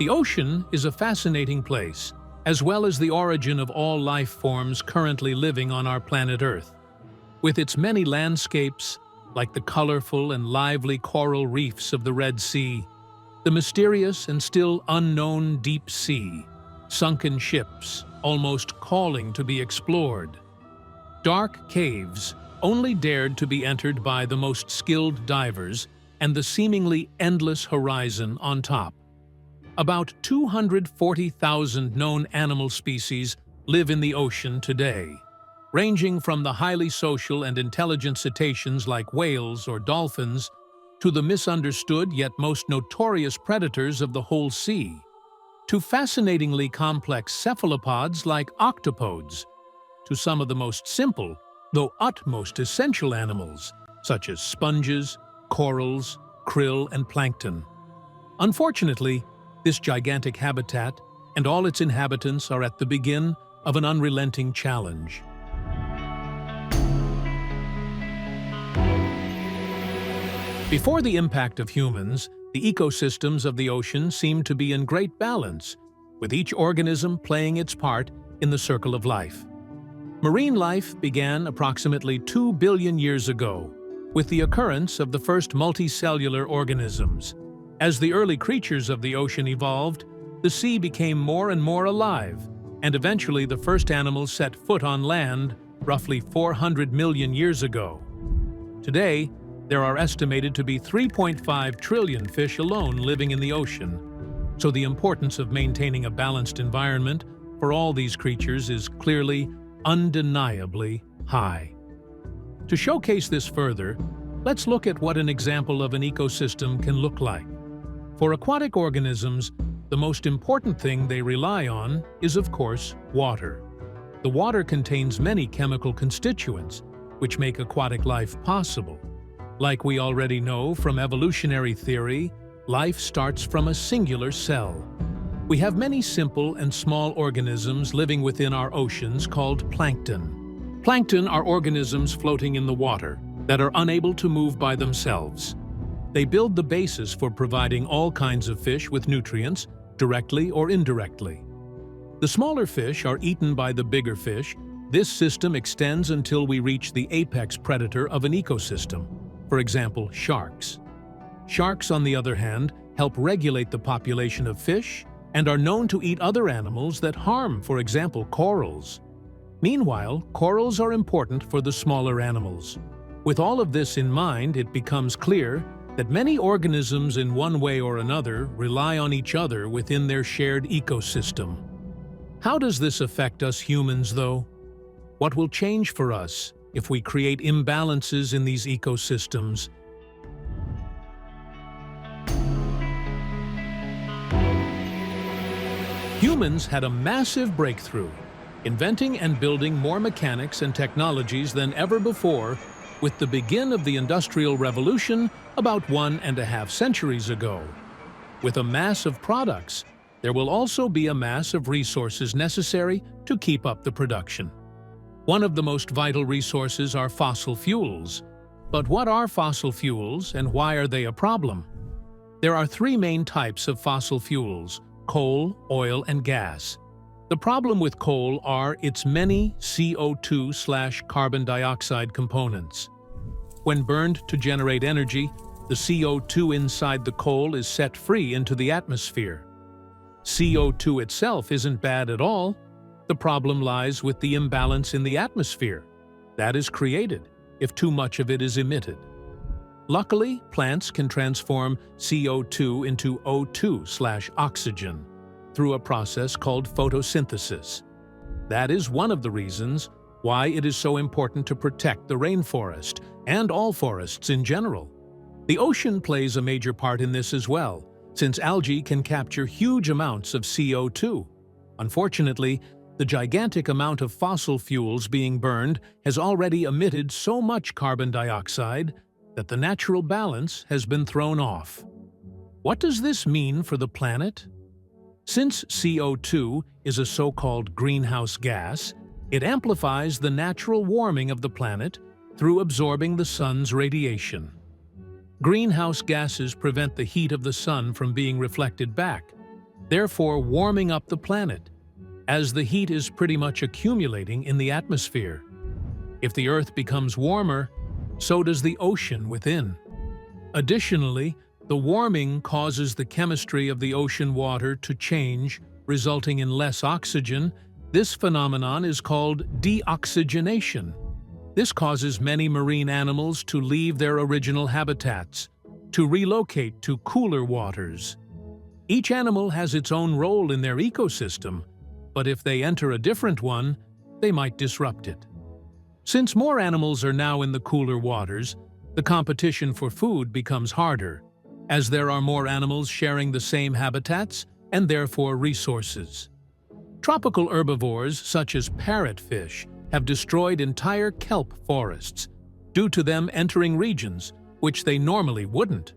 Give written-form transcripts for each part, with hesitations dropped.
The ocean is a fascinating place, as well as the origin of all life forms currently living on our planet Earth. With its many landscapes, like the colorful and lively coral reefs of the Red Sea, the mysterious and still unknown deep sea, sunken ships almost calling to be explored, dark caves only dared to be entered by the most skilled divers, and the seemingly endless horizon on top. About 240,000 known animal species live in the ocean today, ranging from the highly social and intelligent cetaceans like whales or dolphins to the misunderstood yet most notorious predators of the whole sea, to fascinatingly complex cephalopods like octopods, to some of the most simple, though utmost essential animals, such as sponges, corals, krill, and plankton. Unfortunately, this gigantic habitat and all its inhabitants are at the begin of an unrelenting challenge. Before the impact of humans, the ecosystems of the ocean seemed to be in great balance, with each organism playing its part in the circle of life. Marine life began approximately 2 billion years ago, with the occurrence of the first multicellular organisms. As the early creatures of the ocean evolved, the sea became more and more alive, and eventually the first animals set foot on land roughly 400 million years ago. Today, there are estimated to be 3.5 trillion fish alone living in the ocean, so the importance of maintaining a balanced environment for all these creatures is clearly, undeniably high. To showcase this further, let's look at what an example of an ecosystem can look like. For aquatic organisms, the most important thing they rely on is, of course, water. The water contains many chemical constituents, which make aquatic life possible. Like we already know from evolutionary theory, life starts from a singular cell. We have many simple and small organisms living within our oceans called plankton. Plankton are organisms floating in the water that are unable to move by themselves. They build the basis for providing all kinds of fish with nutrients, directly or indirectly. The smaller fish are eaten by the bigger fish. This system extends until we reach the apex predator of an ecosystem, for example, sharks. Sharks, on the other hand, help regulate the population of fish and are known to eat other animals that harm, for example, corals. Meanwhile, corals are important for the smaller animals. With all of this in mind, it becomes clear that many organisms in one way or another rely on each other within their shared ecosystem. How does this affect us humans, though? What will change for us if we create imbalances in these ecosystems? Humans had a massive breakthrough, inventing and building more mechanics and technologies than ever before with the begin of the Industrial Revolution about 1.5 centuries ago. With a mass of products, there will also be a mass of resources necessary to keep up the production. One of the most vital resources are fossil fuels. But what are fossil fuels and why are they a problem? There are three main types of fossil fuels: coal, oil, and gas. The problem with coal are its many CO2/carbon dioxide components. When burned to generate energy, the CO2 inside the coal is set free into the atmosphere. CO2 itself isn't bad at all. The problem lies with the imbalance in the atmosphere that is created if too much of it is emitted. Luckily, plants can transform CO2 into O2/oxygen through a process called photosynthesis. That is one of the reasons why it is so important to protect the rainforest and all forests in general. The ocean plays a major part in this as well, since algae can capture huge amounts of CO2. Unfortunately, the gigantic amount of fossil fuels being burned has already emitted so much carbon dioxide that the natural balance has been thrown off. What does this mean for the planet? Since CO2 is a so-called greenhouse gas, it amplifies the natural warming of the planet through absorbing the sun's radiation. Greenhouse gases prevent the heat of the sun from being reflected back. therefore warming up the planet, as the heat is pretty much accumulating in the atmosphere. If the Earth becomes warmer, so does the ocean within. Additionally, the warming causes the chemistry of the ocean water to change, resulting in less oxygen. This phenomenon is called deoxygenation. This causes many marine animals to leave their original habitats, to relocate to cooler waters. Each animal has its own role in their ecosystem, but if they enter a different one, they might disrupt it. Since more animals are now in the cooler waters, the competition for food becomes harder, as there are more animals sharing the same habitats and therefore resources. Tropical herbivores such as parrotfish have destroyed entire kelp forests due to them entering regions which they normally wouldn't.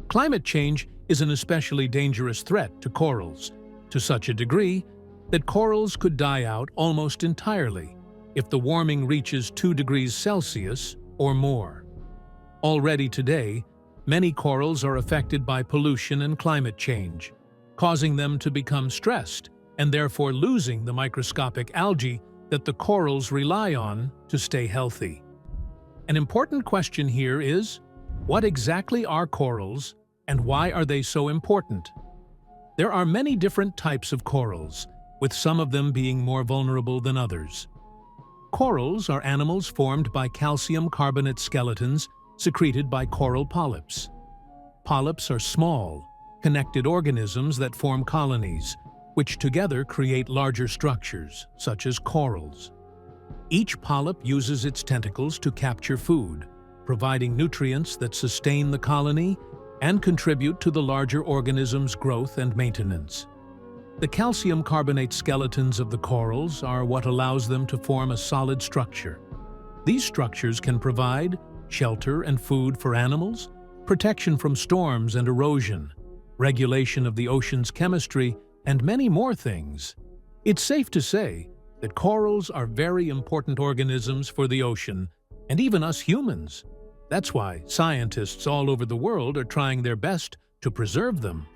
Climate change is an especially dangerous threat to corals, to such a degree that corals could die out almost entirely if the warming reaches 2 degrees Celsius or more. Already today, many corals are affected by pollution and climate change, causing them to become stressed and therefore losing the microscopic algae that the corals rely on to stay healthy. An important question here is, what exactly are corals and why are they so important? There are many different types of corals, with some of them being more vulnerable than others. Corals are animals formed by calcium carbonate skeletons secreted by coral polyps. Polyps are small, connected organisms that form colonies, which together create larger structures, such as corals. Each polyp uses its tentacles to capture food, providing nutrients that sustain the colony and contribute to the larger organism's growth and maintenance. The calcium carbonate skeletons of the corals are what allows them to form a solid structure. These structures can provide shelter and food for animals, protection from storms and erosion, regulation of the ocean's chemistry, and many more things. It's safe to say that corals are very important organisms for the ocean, and even us humans. That's why scientists all over the world are trying their best to preserve them.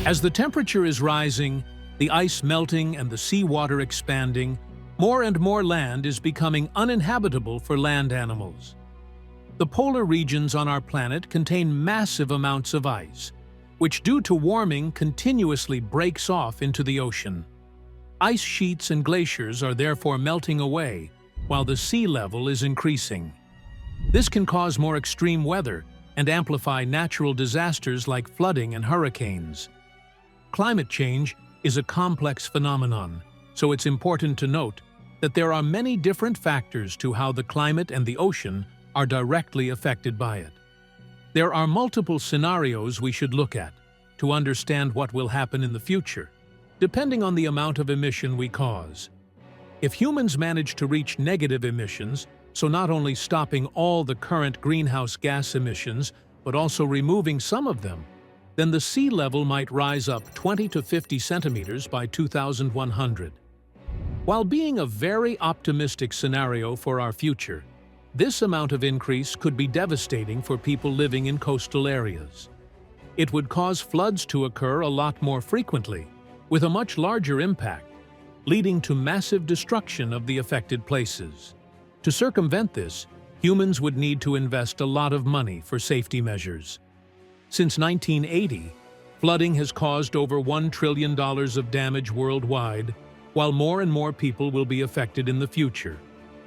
As the temperature is rising, the ice melting and the seawater expanding, more and more land is becoming uninhabitable for land animals. The polar regions on our planet contain massive amounts of ice, which due to warming continuously breaks off into the ocean. Ice sheets and glaciers are therefore melting away, while the sea level is increasing. This can cause more extreme weather and amplify natural disasters like flooding and hurricanes. Climate change is a complex phenomenon, so it's important to note that there are many different factors to how the climate and the ocean are directly affected by it. There are multiple scenarios we should look at to understand what will happen in the future, depending on the amount of emission we cause. If humans manage to reach negative emissions, so not only stopping all the current greenhouse gas emissions, but also removing some of them, then the sea level might rise up 20 to 50 centimeters by 2100. While being a very optimistic scenario for our future, this amount of increase could be devastating for people living in coastal areas. It would cause floods to occur a lot more frequently, with a much larger impact, leading to massive destruction of the affected places. To circumvent this, humans would need to invest a lot of money for safety measures. Since 1980, flooding has caused over $1 trillion of damage worldwide, while more and more people will be affected in the future.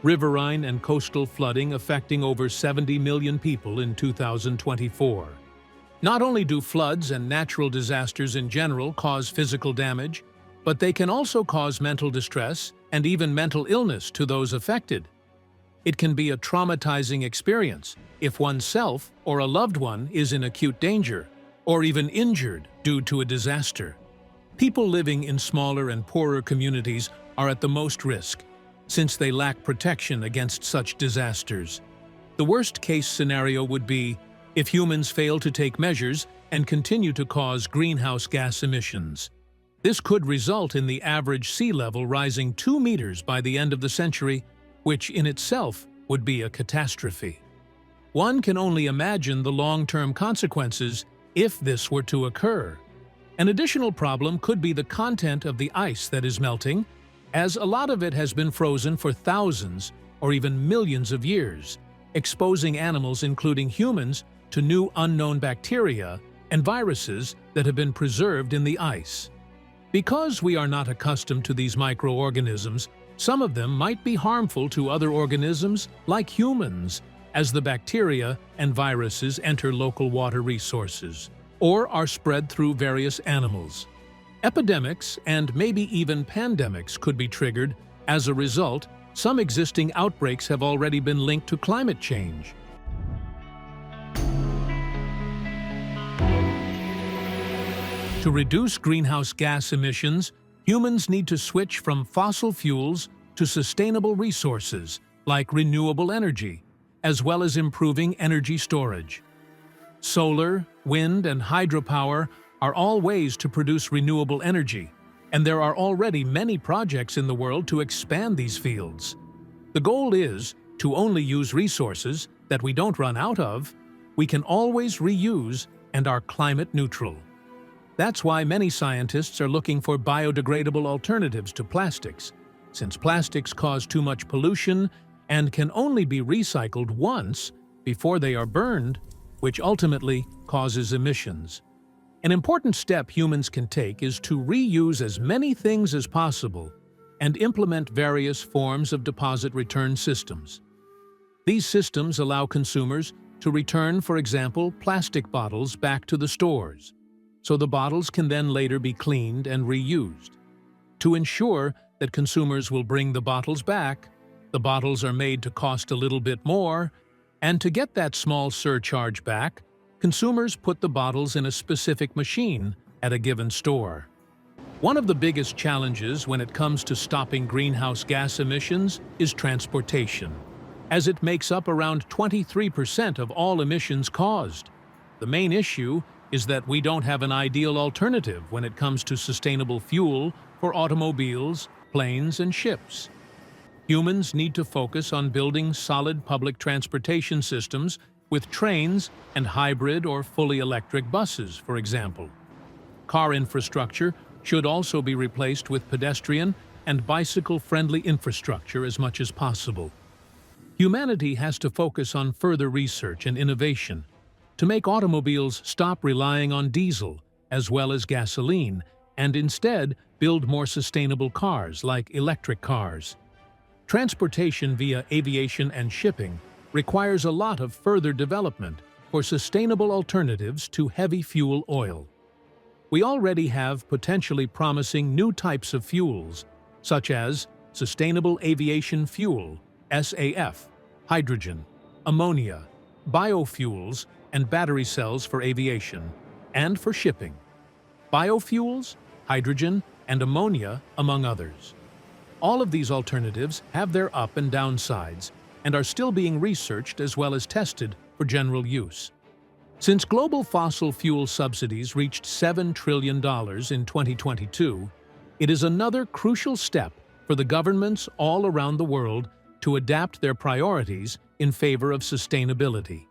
Riverine and coastal flooding affecting over 70 million people in 2024. Not only do floods and natural disasters in general cause physical damage, but they can also cause mental distress and even mental illness to those affected. It can be a traumatizing experience if oneself or a loved one is in acute danger or even injured due to a disaster. People living in smaller and poorer communities are at the most risk, since they lack protection against such disasters. The worst-case scenario would be if humans fail to take measures and continue to cause greenhouse gas emissions. This could result in the average sea level rising 2 meters by the end of the century, which in itself would be a catastrophe. One can only imagine the long-term consequences if this were to occur. An additional problem could be the content of the ice that is melting, as a lot of it has been frozen for thousands or even millions of years, exposing animals, including humans, to new unknown bacteria and viruses that have been preserved in the ice. Because we are not accustomed to these microorganisms, some of them might be harmful to other organisms like humans, as the bacteria and viruses enter local water resources, or are spread through various animals. Epidemics and maybe even pandemics could be triggered. As a result, some existing outbreaks have already been linked to climate change. To reduce greenhouse gas emissions, humans need to switch from fossil fuels to sustainable resources like renewable energy, as well as improving energy storage. Solar, wind, and hydropower are all ways to produce renewable energy, and there are already many projects in the world to expand these fields. The goal is to only use resources that we don't run out of, we can always reuse, and are climate neutral. That's why many scientists are looking for biodegradable alternatives to plastics, since plastics cause too much pollution and can only be recycled once before they are burned, which ultimately causes emissions. An important step humans can take is to reuse as many things as possible and implement various forms of deposit return systems. These systems allow consumers to return, for example, plastic bottles back to the stores, so the bottles can then later be cleaned and reused. To ensure that consumers will bring the bottles back, the bottles are made to cost a little bit more, and to get that small surcharge back, consumers put the bottles in a specific machine at a given store. One of the biggest challenges when it comes to stopping greenhouse gas emissions is transportation, as it makes up around 23% of all emissions caused. The main issue is that we don't have an ideal alternative when it comes to sustainable fuel for automobiles, planes, and ships. Humans need to focus on building solid public transportation systems with trains and hybrid or fully electric buses, for example. Car infrastructure should also be replaced with pedestrian and bicycle-friendly infrastructure as much as possible. Humanity has to focus on further research and innovation to make automobiles stop relying on diesel as well as gasoline and instead build more sustainable cars like electric cars. Transportation via aviation and shipping requires a lot of further development for sustainable alternatives to heavy fuel oil. We already have potentially promising new types of fuels, such as sustainable aviation fuel, SAF, hydrogen, ammonia, biofuels, and battery cells for aviation, and for shipping. Biofuels, hydrogen, and ammonia, among others. All of these alternatives have their up and down sides and are still being researched as well as tested for general use. Since global fossil fuel subsidies reached $7 trillion in 2022, it is another crucial step for the governments all around the world to adapt their priorities in favor of sustainability.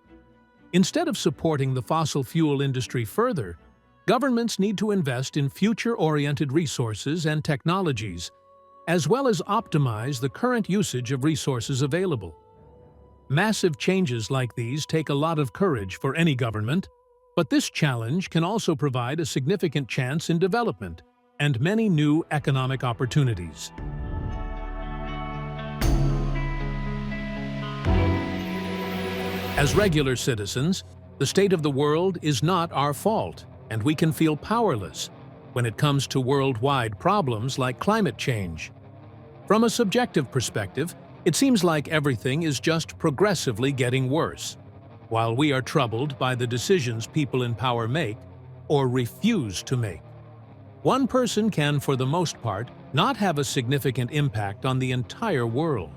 Instead of supporting the fossil fuel industry further, governments need to invest in future-oriented resources and technologies, as well as optimize the current usage of resources available. Massive changes like these take a lot of courage for any government, but this challenge can also provide a significant chance in development and many new economic opportunities. As regular citizens, the state of the world is not our fault, and we can feel powerless when it comes to worldwide problems like climate change. From a subjective perspective, it seems like everything is just progressively getting worse, while we are troubled by the decisions people in power make or refuse to make. One person can, for the most part, not have a significant impact on the entire world.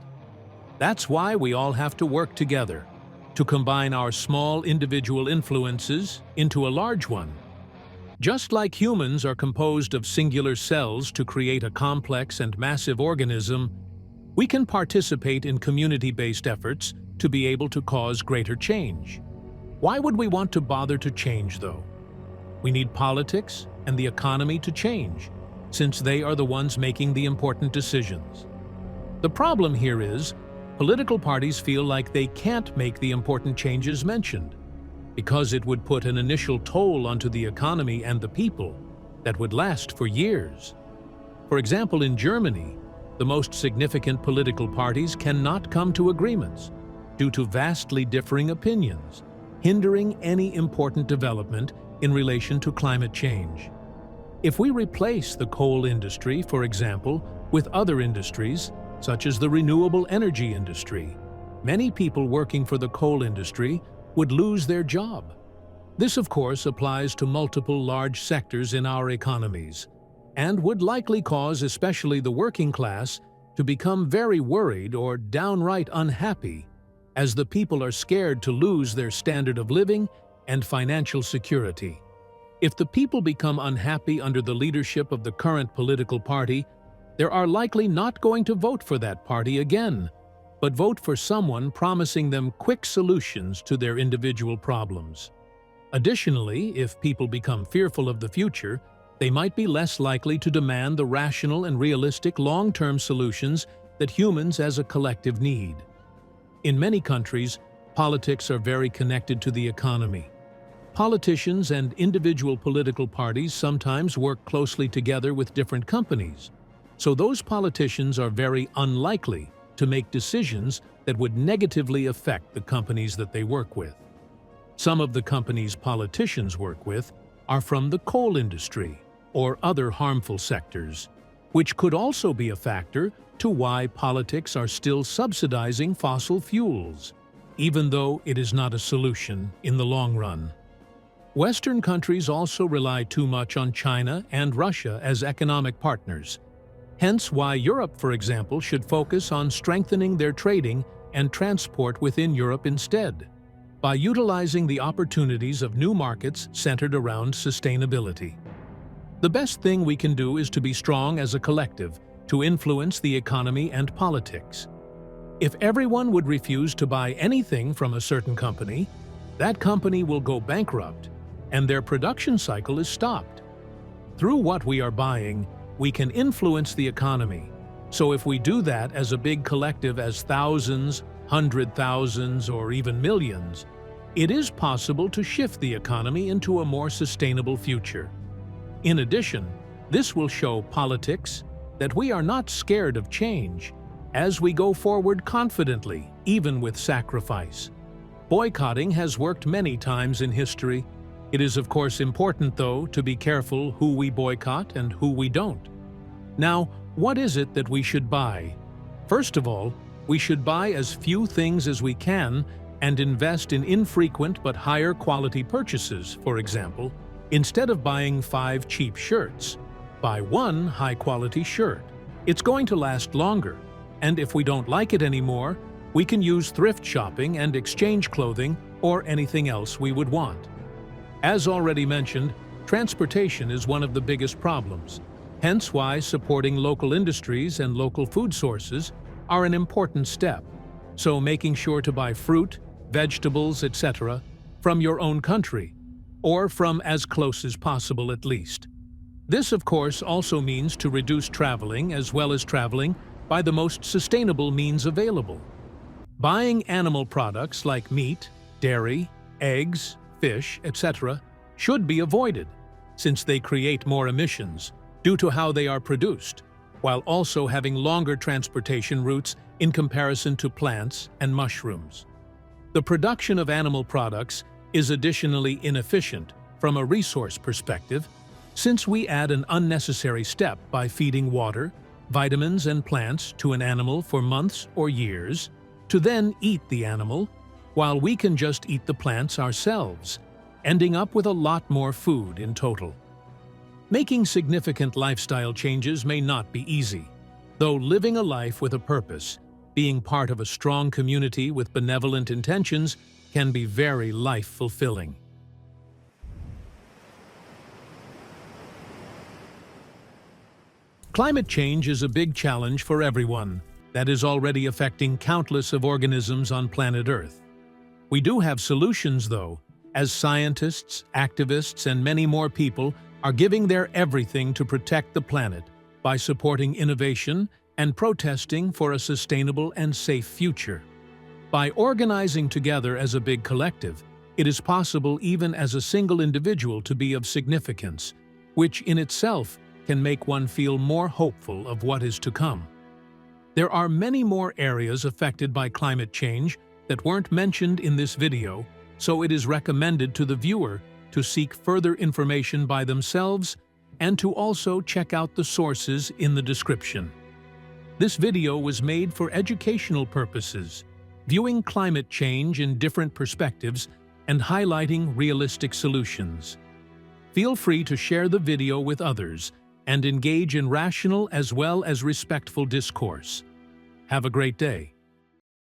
That's why we all have to work together to combine our small individual influences into a large one. Just like humans are composed of singular cells to create a complex and massive organism, we can participate in community-based efforts to be able to cause greater change. Why would we want to bother to change, though? We need politics and the economy to change, since they are the ones making the important decisions. The problem here is, political parties feel like they can't make the important changes mentioned, because it would put an initial toll onto the economy and the people that would last for years. For example, in Germany, the most significant political parties cannot come to agreements due to vastly differing opinions, hindering any important development in relation to climate change. If we replace the coal industry, for example, with other industries, such as the renewable energy industry, many people working for the coal industry would lose their job. This, of course, applies to multiple large sectors in our economies, and would likely cause especially the working class to become very worried or downright unhappy, as the people are scared to lose their standard of living and financial security. If the people become unhappy under the leadership of the current political party, they are likely not going to vote for that party again, but vote for someone promising them quick solutions to their individual problems. Additionally, if people become fearful of the future, they might be less likely to demand the rational and realistic long-term solutions that humans as a collective need. In many countries, politics are very connected to the economy. Politicians and individual political parties sometimes work closely together with different companies, so those politicians are very unlikely to make decisions that would negatively affect the companies that they work with. Some of the companies politicians work with are from the coal industry or other harmful sectors, which could also be a factor to why politics are still subsidizing fossil fuels, even though it is not a solution in the long run. Western countries also rely too much on China and Russia as economic partners, hence why Europe, for example, should focus on strengthening their trading and transport within Europe instead, by utilizing the opportunities of new markets centered around sustainability. The best thing we can do is to be strong as a collective to influence the economy and politics. If everyone would refuse to buy anything from a certain company, that company will go bankrupt and their production cycle is stopped. Through what we are buying, we can influence the economy. So if we do that as a big collective as thousands, hundred thousands, or even millions, it is possible to shift the economy into a more sustainable future. In addition, this will show politics that we are not scared of change as we go forward confidently, even with sacrifice. Boycotting has worked many times in history. It is of course important, though, to be careful who we boycott and who we don't. Now, what is it that we should buy? First of all, we should buy as few things as we can and invest in infrequent but higher quality purchases. For example, instead of buying 5 cheap shirts, buy 1 high-quality shirt. It's going to last longer, and if we don't like it anymore, we can use thrift shopping and exchange clothing or anything else we would want. As already mentioned, transportation is one of the biggest problems, hence why supporting local industries and local food sources are an important step. So making sure to buy fruit, vegetables, etc. from your own country, or from as close as possible at least. This, of course, also means to reduce traveling as well as traveling by the most sustainable means available. Buying animal products like meat, dairy, eggs, fish, etc. should be avoided, since they create more emissions due to how they are produced, while also having longer transportation routes in comparison to plants and mushrooms. The production of animal products is additionally inefficient from a resource perspective, since we add an unnecessary step by feeding water, vitamins, and plants to an animal for months or years, to then eat the animal, while we can just eat the plants ourselves, ending up with a lot more food in total. Making significant lifestyle changes may not be easy, though living a life with a purpose, being part of a strong community with benevolent intentions, can be very life-fulfilling. Climate change is a big challenge for everyone, that is already affecting countless of organisms on planet Earth. We do have solutions, though, as scientists, activists, and many more people are giving their everything to protect the planet by supporting innovation and protesting for a sustainable and safe future. By organizing together as a big collective, it is possible even as a single individual to be of significance, which in itself can make one feel more hopeful of what is to come. There are many more areas affected by climate change that weren't mentioned in this video, so it is recommended to the viewer to seek further information by themselves and to also check out the sources in the description. This video was made for educational purposes, viewing climate change in different perspectives and highlighting realistic solutions. Feel free to share the video with others and engage in rational as well as respectful discourse. Have a great day.